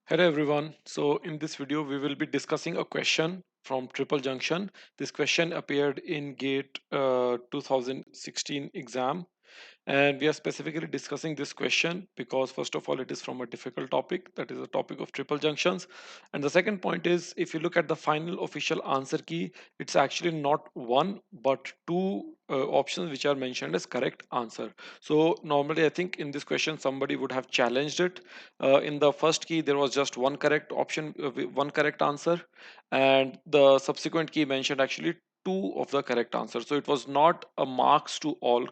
Hello everyone. So in this video we will be discussing a question from Triple Junction. This question appeared in GATE 2016 exam, and we are specifically discussing this question because first of all it is from a difficult topic, that is a topic of triple junctions, and the second point is if you look at the final official answer key, it's actually not one but two options which are mentioned as correct answer. So normally I think in this question somebody would have challenged it. In the first key there was just one correct option, one correct answer, and the subsequent key mentioned actually two of the correct answers, so it was not a marks to all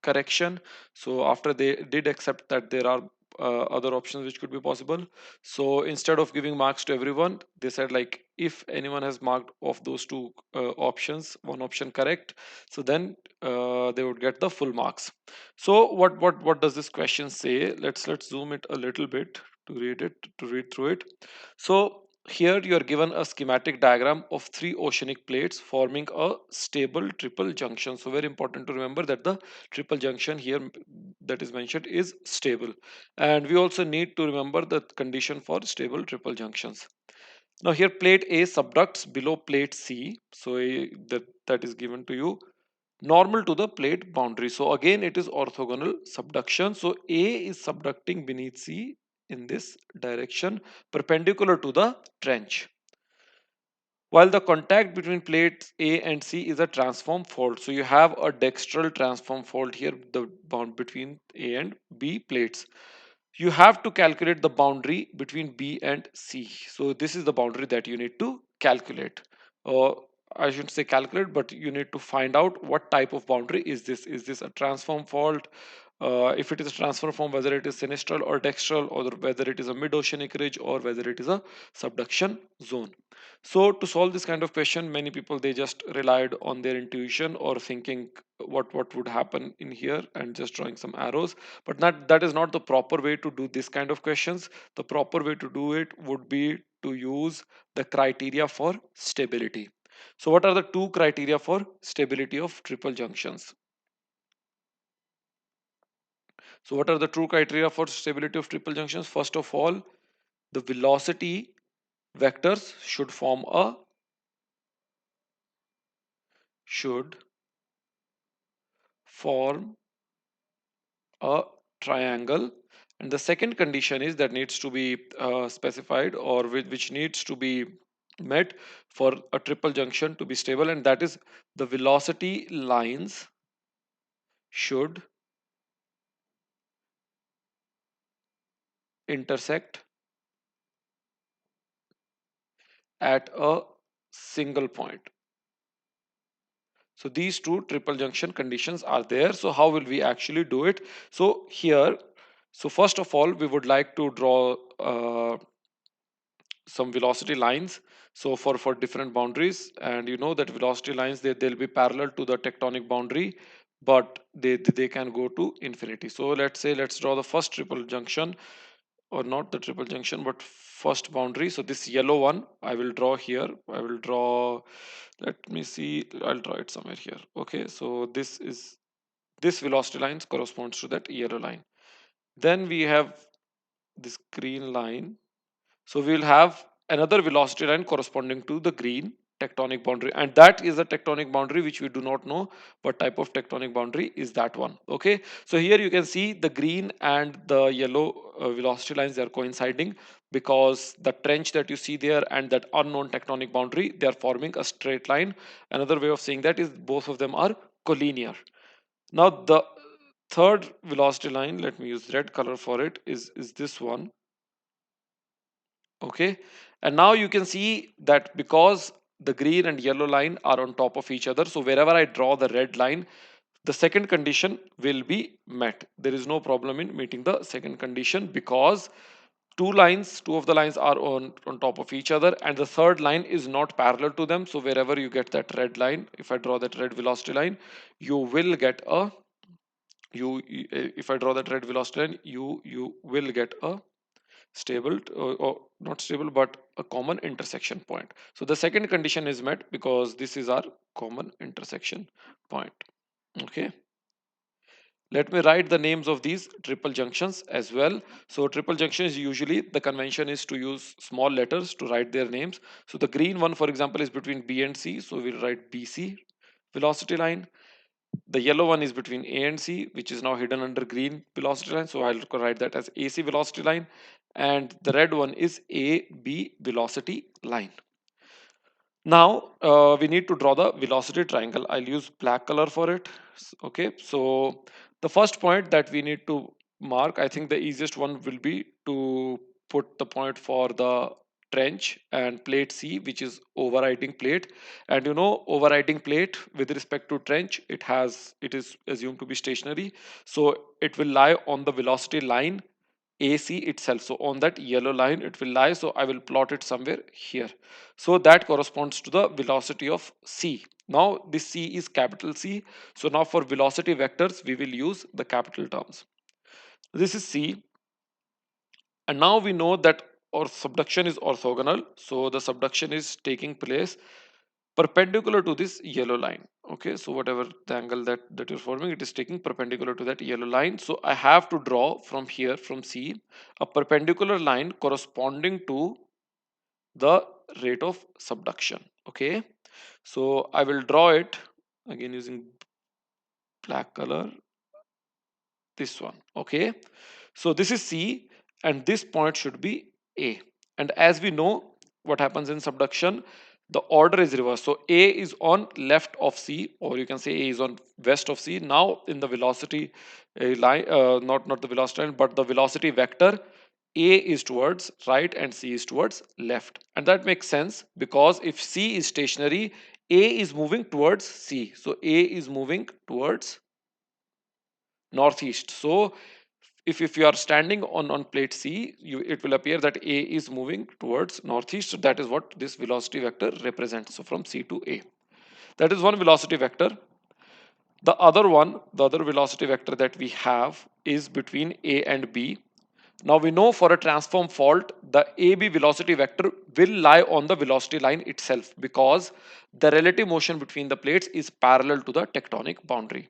correction. So after they did accept that there are other options which could be possible, so instead of giving marks to everyone, they said like if anyone has marked of those two options one option correct, so then they would get the full marks. So what does this question say? Let's zoom it a little bit to read through it. So here you are given a schematic diagram of three oceanic plates forming a stable triple junction. So very important to remember that the triple junction here that is mentioned is stable, and we also need to remember the condition for stable triple junctions. Now here plate A subducts below plate C, so that is given to you normal to the plate boundary. So again it is orthogonal subduction, so A is subducting beneath C in this direction perpendicular to the trench, while the contact between plates A and C is a transform fault. So you have a dextral transform fault here, the bound between A and B plates. You have to calculate the boundary between B and C. So this is the boundary that you need to calculate. I shouldn't say calculate, but you need to find out what type of boundary is this. Is this a transform fault? If it is a transfer form, whether it is sinistral or dextral, or whether it is a mid-oceanic ridge, or whether it is a subduction zone. So to solve this kind of question, many people they just relied on their intuition or thinking what would happen in here and just drawing some arrows. But that is not the proper way to do this kind of questions. The proper way to do it would be to use the criteria for stability. So what are the two criteria for stability of triple junctions? So what are the true criteria for stability of triple junctions? First of all, the velocity vectors should form a triangle, and the second condition is that needs to be specified, or which needs to be met for a triple junction to be stable, and that is the velocity lines should intersect at a single point. So these two triple junction conditions are there. So how will we actually do it? So here, so first of all, we would like to draw some velocity lines. So for different boundaries, and you know that velocity lines they'll be parallel to the tectonic boundary, but they can go to infinity. So let's draw the first triple junction, or not the triple junction but first boundary. So this yellow one I will draw here. I will draw, let me see, I'll draw it somewhere here. Okay, so this velocity lines corresponds to that yellow line. Then we have this green line, so we will have another velocity line corresponding to the green tectonic boundary, and that is a tectonic boundary which we do not know what type of tectonic boundary is that one. Okay, so here you can see the green and the yellow velocity lines, they are coinciding because the trench that you see there and that unknown tectonic boundary, they are forming a straight line. Another way of saying that is both of them are collinear. Now the third velocity line, let me use red color for it, is this one. Okay, and now you can see that because the green and yellow line are on top of each other, so wherever I draw the red line, the second condition will be met. There is no problem in meeting the second condition because two of the lines are on top of each other, and the third line is not parallel to them. So wherever you get that red line, if I draw that red velocity line, you will get a if I draw that red velocity line, you will get a stable, or not stable but a common intersection point. So the second condition is met because this is our common intersection point. Okay, Let me write the names of these triple junctions as well. So triple junctions, usually the convention is to use small letters to write their names. So the green one, for example, is between B and C. So we'll write BC velocity line. The yellow one is between A and C, which is now hidden under green velocity line. So I'll write that as AC velocity line. And the red one is AB velocity line. Now we need to draw the velocity triangle. I'll use black color for it. Okay, so the first point that we need to mark, I think the easiest one will be to put the point for the trench and plate C, which is overriding plate. And you know, overriding plate with respect to trench, it is assumed to be stationary, so it will lie on the velocity line AC itself. So on that yellow line it will lie. So I will plot it somewhere here. So that corresponds to the velocity of C. Now this C is capital C. So now for velocity vectors we will use the capital terms. This is C, and now we know that our subduction is orthogonal. So the subduction is taking place perpendicular to this yellow line. Okay, so whatever the angle that you're forming, it is taking perpendicular to that yellow line. So I have to draw from here, from C, a perpendicular line corresponding to the rate of subduction. Okay, so I will draw it again using black color, this one. Okay, so this is C, and this point should be A. And as we know what happens in subduction, the order is reversed. So A is on left of C, or you can say A is on west of C. Now in the velocity line, not the velocity line, but the velocity vector, A is towards right and C is towards left. And that makes sense because if C is stationary, A is moving towards C. So A is moving towards northeast. So if you are standing on plate C, it will appear that A is moving towards northeast. So that is what this velocity vector represents. So from C to A. That is one velocity vector. The other one, the other velocity vector that we have is between A and B. Now we know for a transform fault, the AB velocity vector will lie on the velocity line itself because the relative motion between the plates is parallel to the tectonic boundary.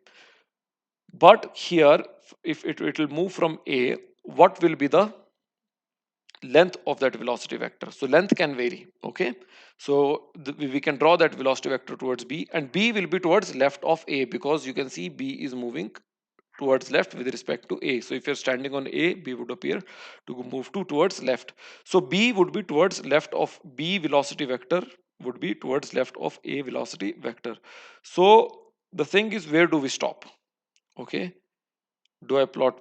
But here, if it will move from A, what will be the length of that velocity vector? So length can vary. Okay, so we can draw that velocity vector towards B, and B will be towards left of A because you can see B is moving towards left with respect to A. So if you're standing on A, B would appear to move towards left. So B would be towards left of B velocity vector, would be towards left of A velocity vector. So the thing is, where do we stop? Okay, do I plot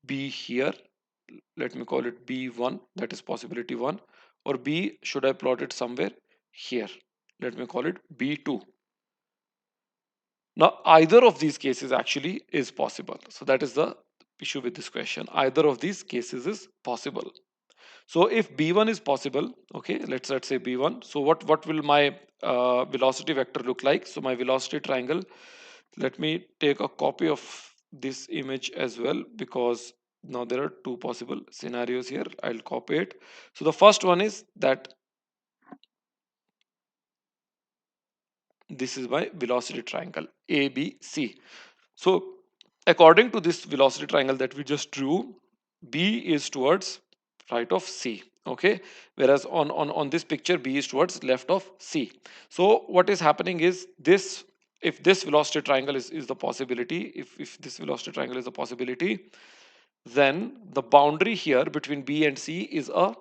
B here? Let me call it B1, that is possibility 1. Or B, should I plot it somewhere here? Let me call it B2. Now either of these cases actually is possible. So that is the issue with this question. Either of these cases is possible. So if B1 is possible, okay, let's say B1. So what will my velocity vector look like? So my velocity triangle, let me take a copy of this image as well, because now there are two possible scenarios here. I'll copy it. So the first one is that this is my velocity triangle ABC. So according to this velocity triangle that we just drew, B is towards right of C. Okay, whereas on this picture B is towards left of C. So what is happening is this, if this velocity triangle is the possibility, if this velocity triangle is a possibility, then the boundary here between B and C is a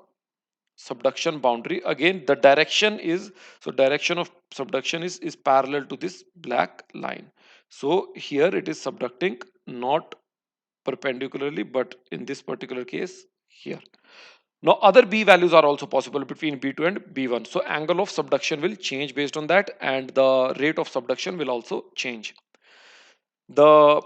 subduction boundary. Again, the direction is, so direction of subduction is parallel to this black line. So here it is subducting not perpendicularly, but in this particular case here. Now other B values are also possible between B2 and B1. So angle of subduction will change based on that, and the rate of subduction will also change. The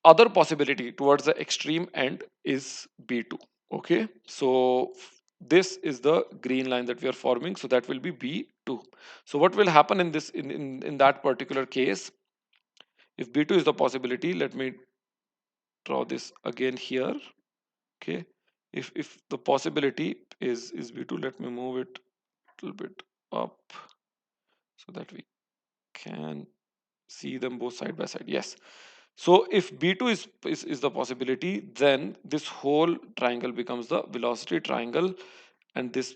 other possibility towards the extreme end is B2. Okay, so this is the green line that we are forming, so that will be B2. So what will happen in this, in that particular case, if B2 is the possibility, let me draw this again here. Okay, if the possibility is B2, let me move it a little bit up so that we can see them both side by side. Yes, So if B2 is the possibility, then this whole triangle becomes the velocity triangle, and this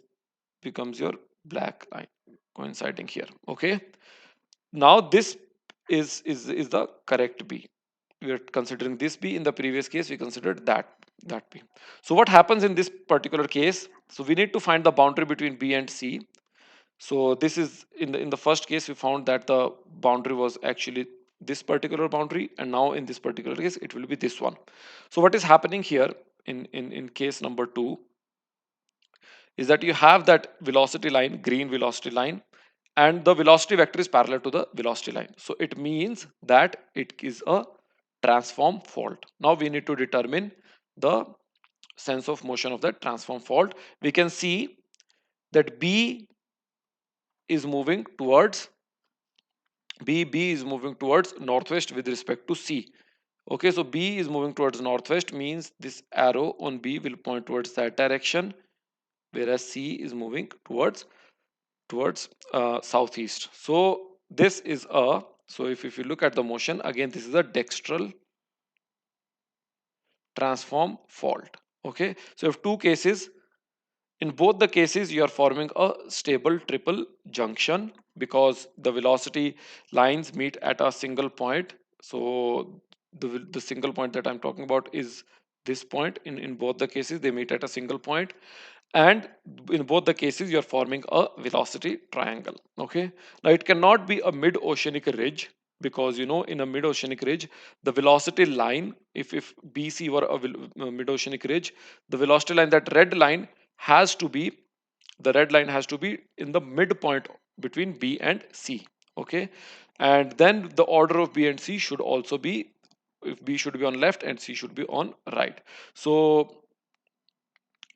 becomes your black line coinciding here. Okay. Now this is the correct B. We are considering this B. In the previous case, we considered that B. So what happens in this particular case? So we need to find the boundary between B and C. So this is in the first case we found that the boundary was actually this particular boundary, and now in this particular case it will be this one. So what is happening here in case number 2 is that you have that velocity line, green velocity line, and the velocity vector is parallel to the velocity line. So it means that it is a transform fault. Now we need to determine the sense of motion of that transform fault. We can see that B is moving towards B is moving towards northwest with respect to C. Okay, so B is moving towards northwest means this arrow on B will point towards that direction, whereas C is moving towards southeast. So this is a, so if you look at the motion again, this is a dextral transform fault. Okay, so if two cases, in both the cases you are forming a stable triple junction because the velocity lines meet at a single point. So the single point that I'm talking about is this point. In both the cases they meet at a single point, and in both the cases you're forming a velocity triangle. Okay, now it cannot be a mid-oceanic ridge because in a mid-oceanic ridge the velocity line, if BC were a mid-oceanic ridge, the velocity line, that red line has to be, the red line has to be in the midpoint between B and C. Okay, and then the order of B and C should also be, if B should be on left and C should be on right. So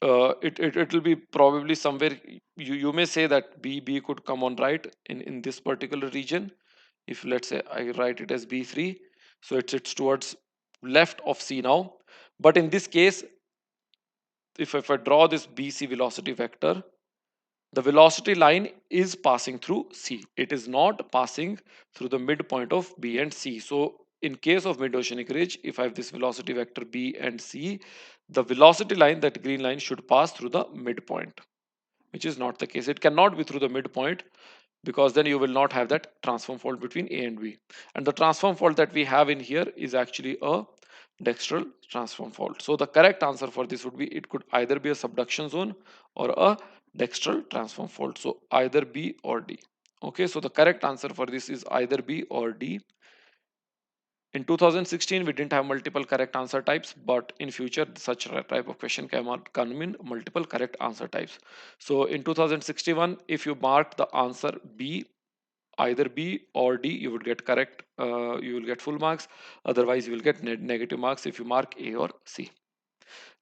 it will be probably somewhere, you may say that B could come on right in this particular region. If let's say I write it as B3, so it's towards left of C now. But in this case, if I draw this BC velocity vector, the velocity line is passing through C. It is not passing through the midpoint of B and C. So in case of mid-oceanic ridge, if I have this velocity vector B and C, the velocity line, that green line, should pass through the midpoint, which is not the case. It cannot be through the midpoint because then you will not have that transform fault between A and B. And the transform fault that we have in here is actually a dextral transform fault. So the correct answer for this would be, it could either be a subduction zone or a dextral transform fault. So either B or D. Okay, so the correct answer for this is either B or D. In 2016, we didn't have multiple correct answer types, but in future, such a type of question come in multiple correct answer types. So in 2061, if you mark the answer B, either B or D, you would get correct, you will get full marks. Otherwise, you will get negative marks if you mark A or C.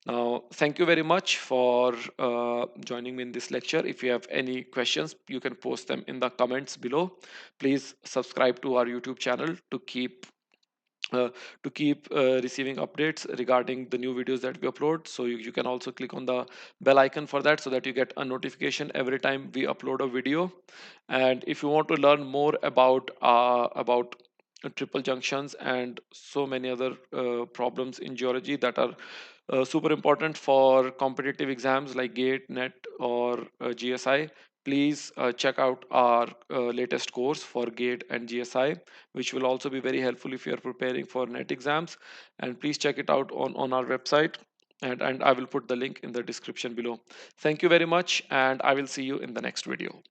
Now, thank you very much for joining me in this lecture. If you have any questions, you can post them in the comments below. Please subscribe to our YouTube channel uh, to keep receiving updates regarding the new videos that we upload. So you can also click on the bell icon for that so that you get a notification every time we upload a video. And if you want to learn more about triple junctions and so many other problems in geology that are super important for competitive exams like GATE, NET, or GSI, please check out our latest course for GATE and GSI, which will also be very helpful if you are preparing for NET exams. And please check it out on our website. And I will put the link in the description below. Thank you very much, and I will see you in the next video.